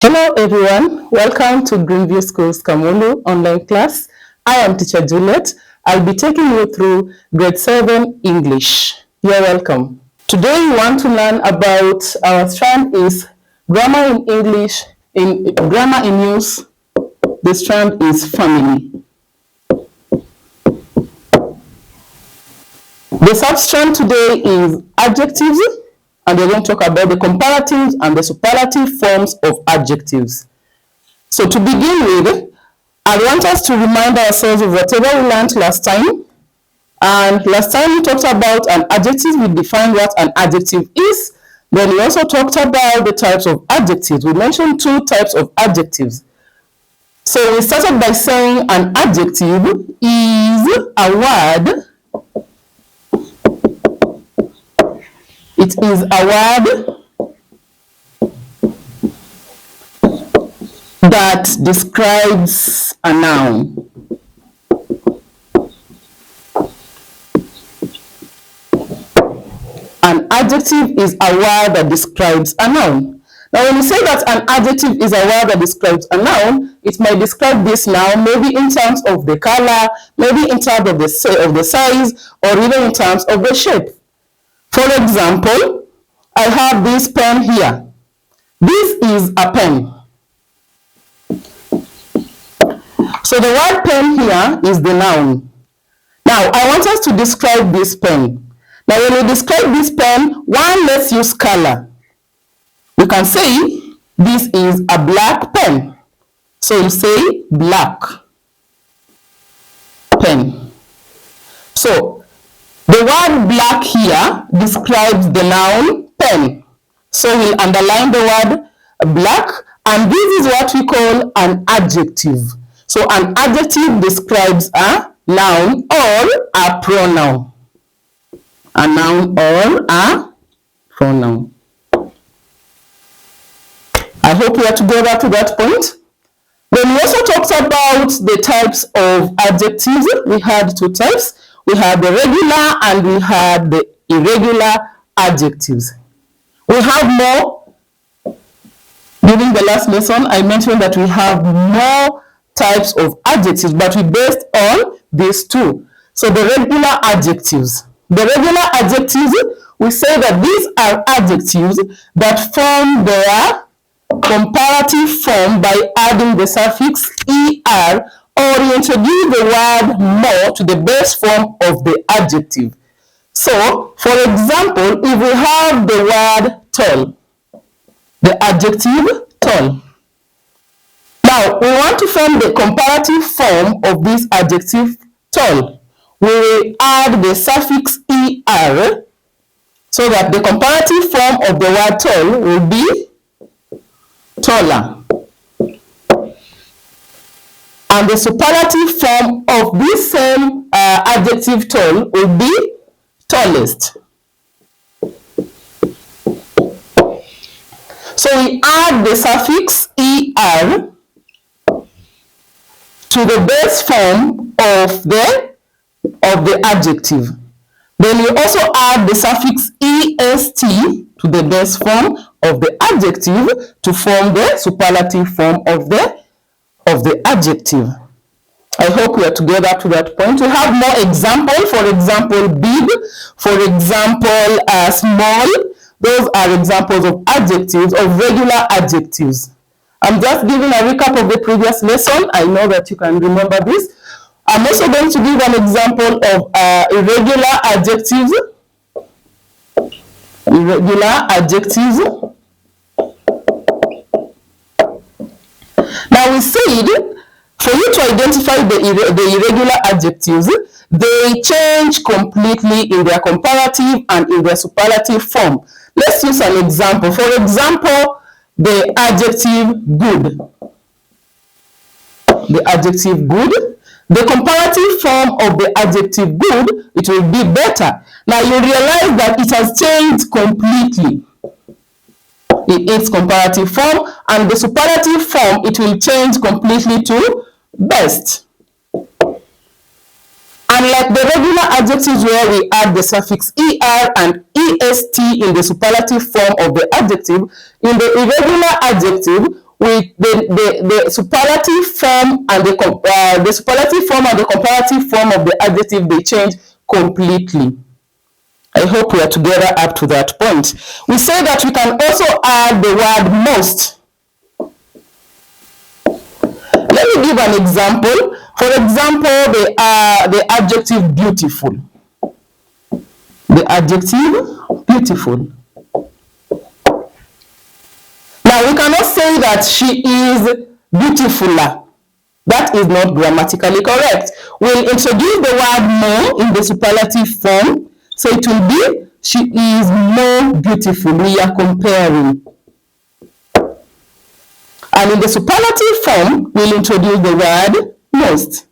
Hello everyone, welcome to Greenview School's Kamulu online class. I am teacher Juliet. I'll be taking you through grade 7 English. You're welcome. Today we want to learn about our strand is grammar in English, in grammar in use. The strand is family. The substrand today is adjectives. And we're going to talk about the comparatives and the superlative forms of adjectives. So to begin with, I want us to remind ourselves of whatever we learned last time. And last time we talked about an adjective. We defined what an adjective is. Then we also talked about the types of adjectives. We mentioned two types of adjectives. So we started by saying an adjective is a word. It is a word that describes a noun. An adjective is a word that describes a noun. Now, when you say that an adjective is a word that describes a noun, it might describe this noun maybe in terms of the color, maybe in terms of the size, or even in terms of the shape. For example, I have this pen here. This is a pen. So the word pen here is the noun. Now, I want us to describe this pen. Now, when we describe this pen, one, let's use color. We can say this is a black pen. So you say black pen. So the word black here describes the noun pen. So we'll underline the word black, and this is what we call an adjective. So an adjective describes a noun or a pronoun. A noun or a pronoun. I hope we are together to that point. Then we also talked about the types of adjectives. We had two types. We had the regular and we had the irregular adjectives. We have more. During the last lesson, I mentioned that we have more types of adjectives, but we based on these two. So the regular adjectives. The regular adjectives, we say that these are adjectives that form their comparative form by adding the suffix er, or you introduce the word more to the base form of the adjective. So, for example, if we have the word tall, the adjective tall. Now, we want to form the comparative form of this adjective tall. We will add the suffix er so that the comparative form of the word tall will be taller. And the superlative form of this same adjective tall will be tallest. So we add the suffix er to the base form of the adjective. Then you also add the suffix est to the base form of the adjective to form the superlative form of the adjective. I hope we are together to that point. We have more examples. For example, big. For example, small. Those are examples of adjectives, of regular adjectives. I'm just giving a recap of the previous lesson. I know that you can remember this. I'm also going to give an example of irregular adjectives. Irregular adjectives. Now we said, for you to identify the irregular adjectives, they change completely in their comparative and in their superlative form. Let's use an example. For example, the adjective good. The adjective good. The comparative form of the adjective good, it will be better. Now you realize that it has changed completely in its comparative form, and the superlative form, it will change completely to best. Unlike the regular adjectives where we add the suffix er and est in the superlative form of the adjective, in the irregular adjective, with the superlative form and the superlative form and the comparative form of the adjective, they change completely. I hope we are together up to that point. We say that we can also add the word most. Let me give an example. For example, the adjective beautiful. The adjective beautiful. Now, we cannot say that she is beautifuler. That is not grammatically correct. We'll introduce the word more in the superlative form. So it will be, she is more beautiful. We are comparing. And in the superlative form, we'll introduce the word most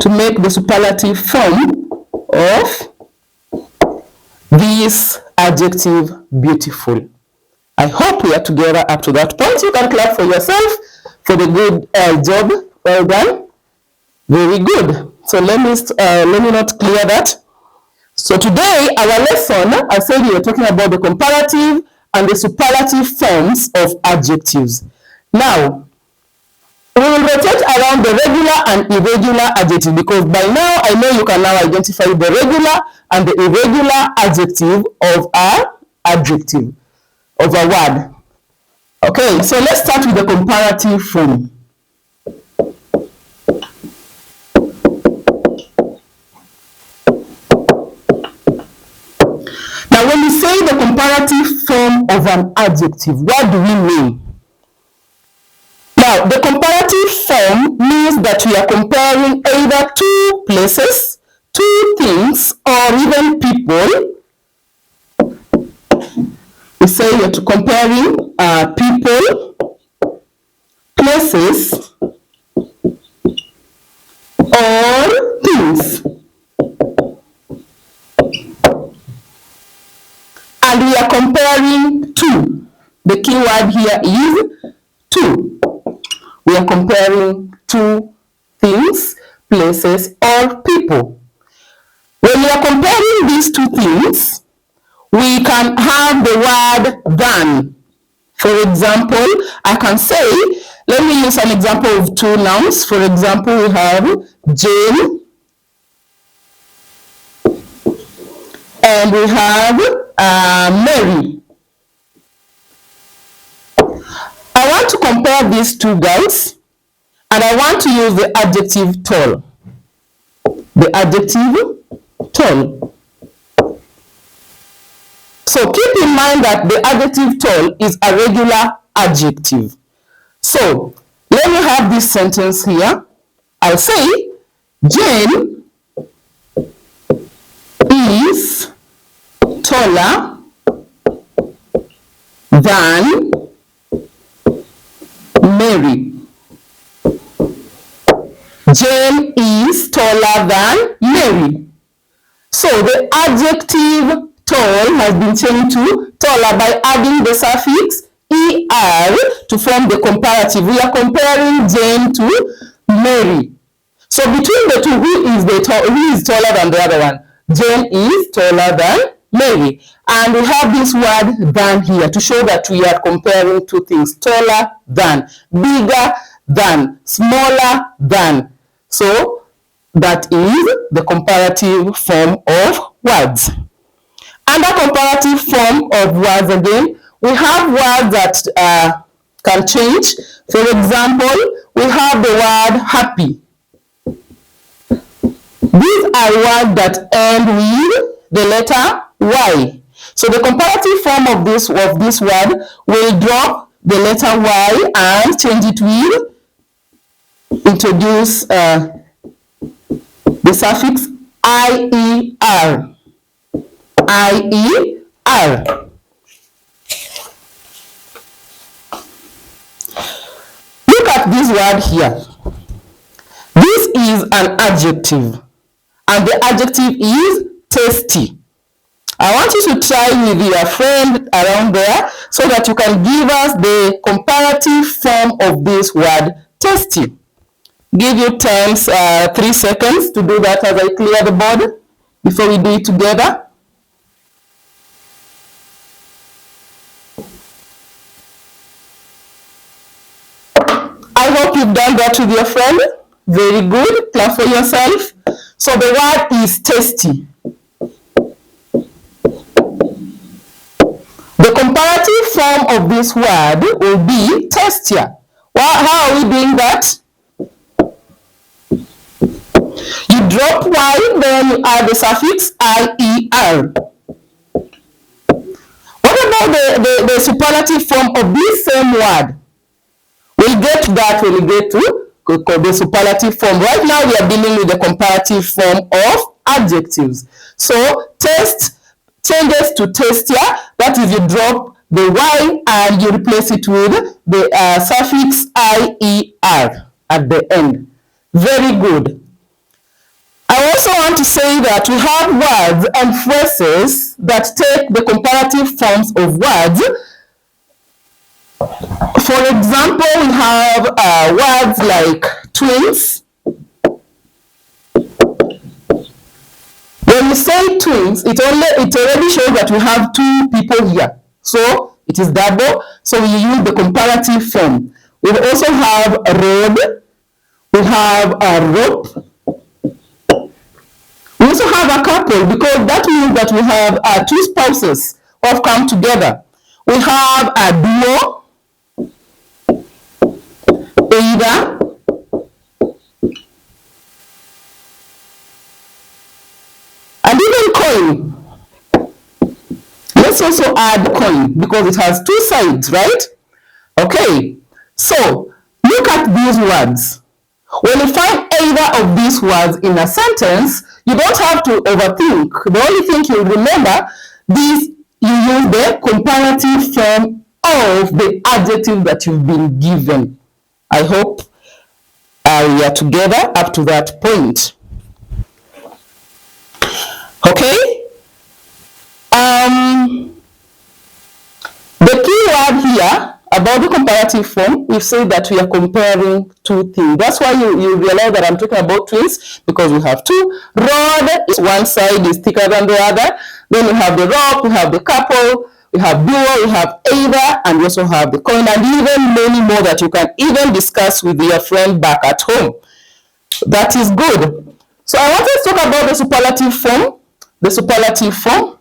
to make the superlative form of this adjective beautiful. I hope we are together up to that point. You can clap for yourself for the good job. Well done. Very good. So let me not clear that. So today, our lesson, I said we were talking about the comparative and the superlative forms of adjectives. Now, we will rotate around the regular and irregular adjective, because by now, I know you can now identify the regular and the irregular adjective of an adjective, of a word. Okay, so let's start with the comparative form. Now, when we say the comparative form of an adjective, what do we mean? Now, the comparative form means that we are comparing either two places, two things, or even people. We say you're comparing people, places, or things. And we are comparing two. The key word here is two. We are comparing two things, places, or people. When we are comparing these two things, we can have the word than. For example, I can say, let me use an example of two nouns. For example, we have Jane and we have Mary. I want to compare these two guys, and I want to use the adjective tall. The adjective tall. So keep in mind that the adjective tall is a regular adjective. So let me have this sentence here. I'll say, Jane is taller than Mary. Jane is taller than Mary. So the adjective tall has been changed to taller by adding the suffix er to form the comparative. We are comparing Jane to Mary. So between the two, who is taller than the other one? Jane is taller than Mary. And we have this word than here to show that we are comparing two things. Taller than, bigger than, smaller than. So that is the comparative form of words. Under comparative form of words again, we have words that can change. For example, we have the word happy. These are words that end with the letter Y. So the comparative form of this word will drop the letter Y and change it with, introduce the suffix IER. IER. Look at this word here. This is an adjective, and the adjective is tasty. I want you to try with your friend around there so that you can give us the comparative form of this word tasty. Give you 3 seconds to do that as I clear the board before we do it together. hope you've done that with your friend. Very good. Clap for yourself. So the word is tasty. The comparative form of this word will be tastier. Well, how are we doing that? You drop Y, then you add the suffix IER. What about the superlative form of this same word? We'll get to that when we get to the superlative form. Right now we are dealing with the comparative form of adjectives. So taste changes to tastier. That is, you drop the Y and you replace it with the suffix IER at the end. Very good. I also want to say that we have words and phrases that take the comparative forms of words. For example, we have words like twins. When we say twins, it already shows that we have two people here. So it is double. So we use the comparative form. We also have a road. We have a rope. We also have a couple, because that means that we have two spouses who have come together. We have a duo, either, and even coin. Let's also add coin because it has two sides, right? Okay, so look at these words. When you find either of these words in a sentence, you don't have to overthink. The only thing you remember is you use the comparative form of the adjective that you've been given. I hope we are together up to that point. Okay? The key word here about the comparative form, we've said that we are comparing two things. That's why you realize that I'm talking about twins, because we have two. Rod, one side is thicker than the other. Then we have the rope, we have the couple, we have duo, we have either, and we also have the coin, and even many more that you can even discuss with your friend back at home. That is good. So I want to talk about the superlative form. The superlative form.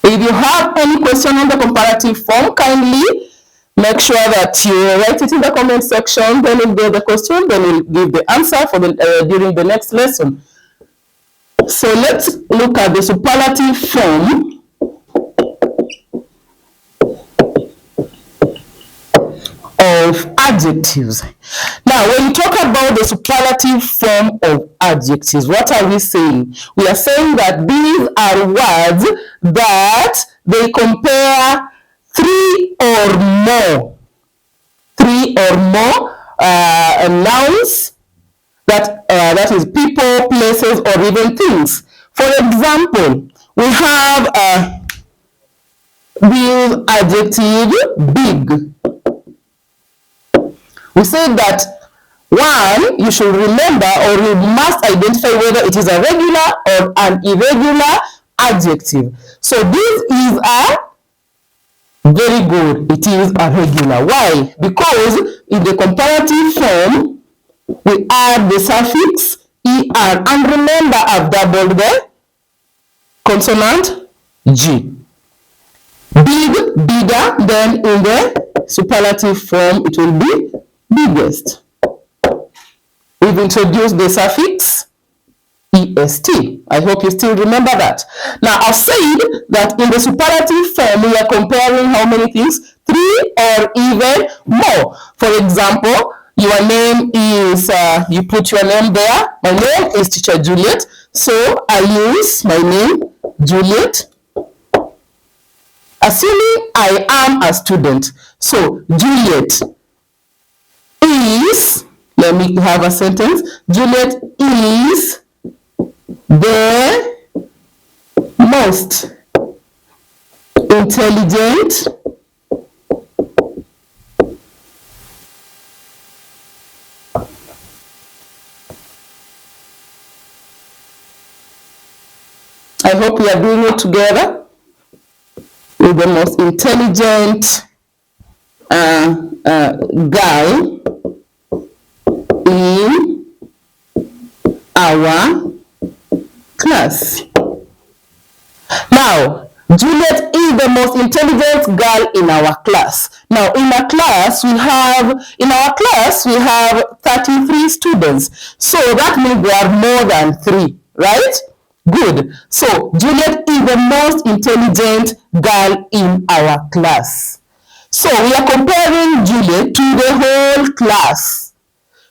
If you have any question on the comparative form, kindly make sure that you write it in the comment section. Then we'll give the question, then we'll give the answer for during the next lesson. So let's look at the superlative form of adjectives. Now, when we talk about the superlative form of adjectives, what are we saying? We are saying that these are words that they compare three or more nouns, that is people, places, or even things. For example, we have the adjective big. We said that one, you should remember, or you must identify whether it is a regular or an irregular adjective. So this is a very good. It is a regular. Why? Because in the comparative form, we add the suffix er, and remember I've doubled the consonant G. Big, bigger, then in the superlative form it will be biggest. We've introduced the suffix est. I hope you still remember that. Now, I've said that in the superlative form, we are comparing how many things? 3 or even more. For example, your name is, you put your name there. My name is Teacher Juliet. So I use my name, Juliet, assuming I am a student. So Juliet is, let me have a sentence. Juliet is the most intelligent I hope we are doing it together. With the most intelligent girl in our class. Now, Juliet is the most intelligent girl in our class. Now, in our class, we have 33 students. So that means there are more than 3, right? Good. So, Juliet is the most intelligent girl in our class. So, we are comparing Juliet to the whole class.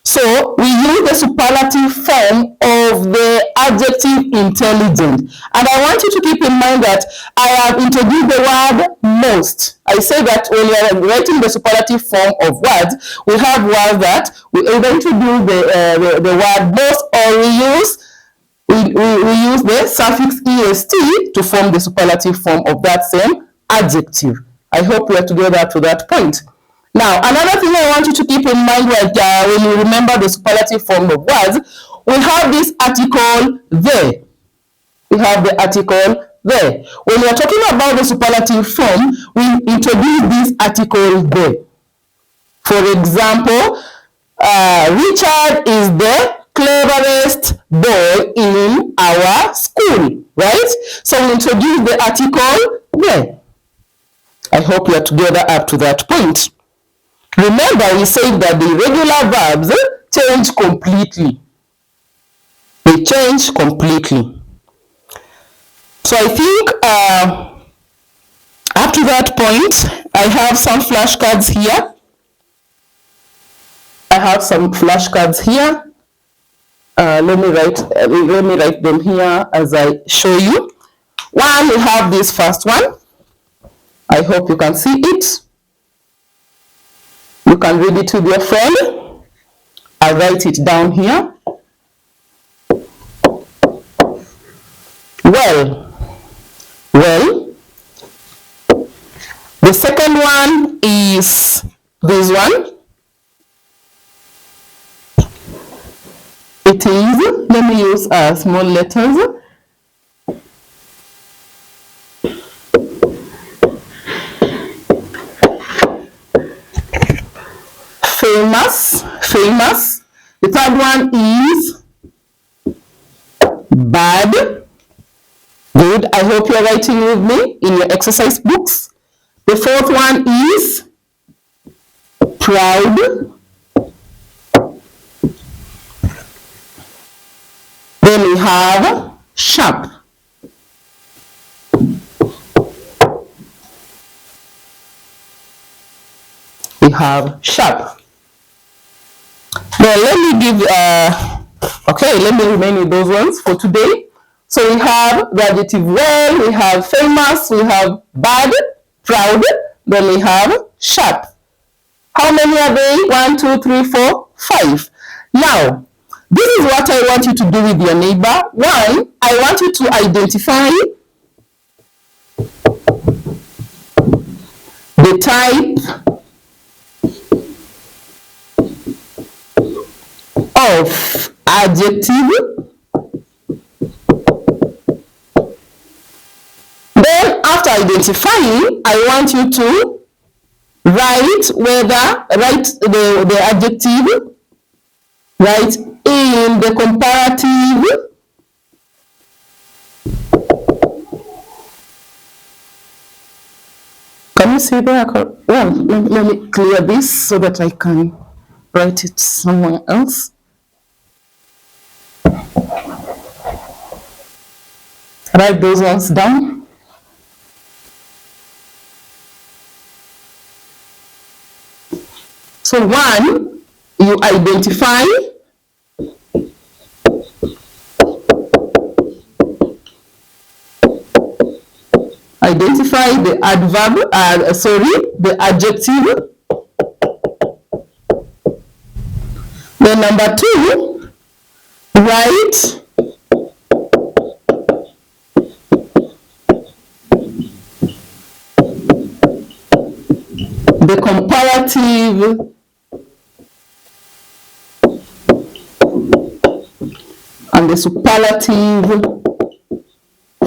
So, we use the superlative form of the adjective intelligent. And I want you to keep in mind that I have introduced the word most. I say that when you are writing the superlative form of words, we have words that we either introduce the word most, or we use the suffix est to form the superlative form of that same adjective. I hope we are together to that point. Now, another thing I want you to keep in mind when you remember the superlative form of words, we have this article the. We have the article the. When we are talking about the superlative form, we introduce this article the. For example, Richard is the cleverest boy in our school, right? So we introduce the article the. I hope you are together up to that point. Remember, we said that the irregular verbs change completely. They change completely. So I think up to that point, I have some flashcards here. Let me write them here as I show you. One, we have this first one. I hope you can see it. You can read it with your friend. I'll write it down here. Well. The second one is this one. It is, let me use small letters. Famous. The third one is bad. Good. I hope you're writing with me in your exercise books. The fourth one is proud. Then we have sharp. Now let me remain with those ones for today. So we have the adjective well, we have famous, we have bad, proud, then we have sharp. How many are they? 1, 2, 3, 4, 5. Now, this is what I want you to do with your neighbor. One, I want you to identify the type of adjective. Then after identifying, I want you to write the adjective right in the comparative Can you see there? Well, let me clear this so that I can write it somewhere else. Write those ones down. So one, you identify the adverb, the adjective. Then number two, write the comparative and the superlative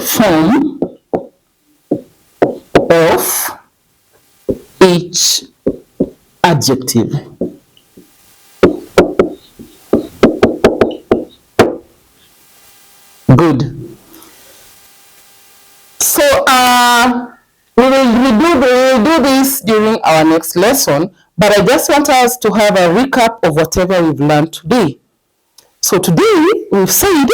form of each adjective. Good. So we will do this during our next lesson, but I just want us to have a recap of whatever we've learned today. So today we've said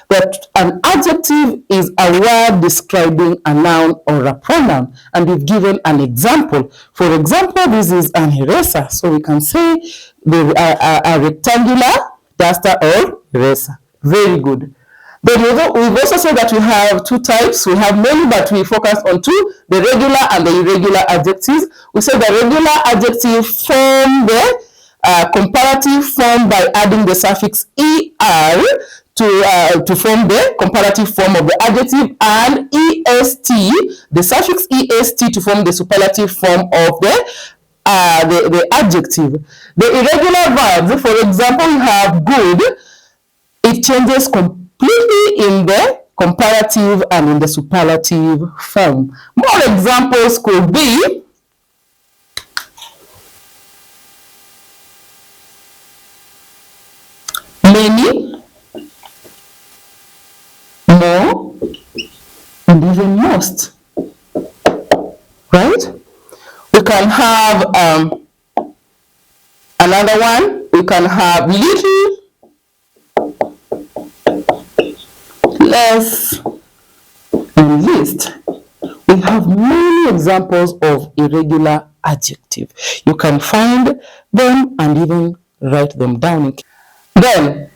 that an adjective is a word describing a noun or a pronoun, and we've given an example. For example, this is an eraser, so we can say a rectangular duster or eraser. Very good. Then we've also said that we have two types. We have many, but we focus on two, the regular and the irregular adjectives. We said the regular adjective form the comparative form by adding the suffix er to form the comparative form of the adjective, and est, the suffix est, to form the superlative form of the adjective. The irregular verbs, for example, we have good. It changes completely in the comparative and in the superlative form. More examples could be many, more, and even most. Right? We can have another one. We can have little, less, and least. We have many examples of irregular adjective. You can find them and even write them down. Then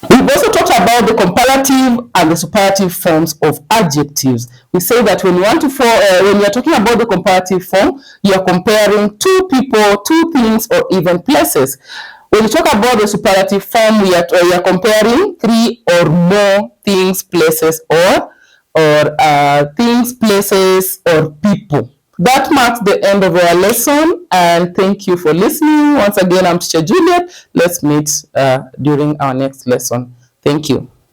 we've also talked about the comparative and the superlative forms of adjectives. We say that when you want to when you're talking about the comparative form, you're comparing two people, two things, or even places. When you talk about the superlative form, we are comparing three or more things, places, or things, places, or people. That marks the end of our lesson, and thank you for listening. Once again, I'm Teacher Juliet. Let's meet during our next lesson. Thank you.